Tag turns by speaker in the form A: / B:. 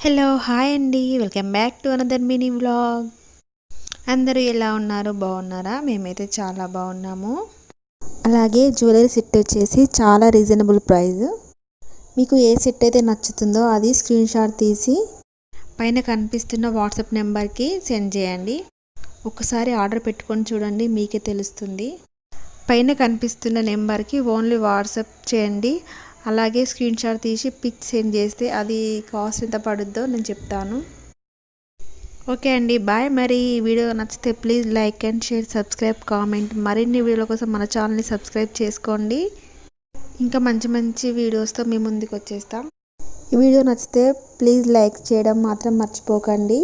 A: Hello hi అండి, welcome back to another mini vlog. అందరూ ఎలా ఉన్నారు, బాగున్నారా? మేమైతే చాలా బాగున్నాము. అలాగే జ్యువెలరీ సెట్ వచ్చేసి చాలా రీజనబుల్ ప్రైస్. మీకు ఏ సెట్ అయితే నచ్చుతుందో అది స్క్రీన్ షాట్ తీసి పైన కనిపిస్తున్న వాట్సాప్ నెంబర్కి సెండ్ చేయండి. ఒకసారి ఆర్డర్ పెట్టుకొని చూడండి, మీకే తెలుస్తుంది. పైన కనిపిస్తున్న నెంబర్కి ఓన్లీ వాట్సాప్ చేయండి. అలాగే స్క్రీన్ షాట్ తీసి పిక్ సెండ్ చేస్తే అది కాస్ట్ ఎంత పడుద్దో నేను చెప్తాను. ఓకే అండి, బాయ్. మరి ఈ వీడియో నచ్చితే please like and share, subscribe, comment. మరిన్ని వీడియోల కోసం మన ఛానల్ని సబ్స్క్రైబ్ చేసుకోండి. ఇంకా మంచి మంచి వీడియోస్తో మీ ముందుకు వచ్చేస్తాం. ఈ వీడియో నచ్చితే ప్లీజ్ లైక్ చేయడం మాత్రం మర్చిపోకండి.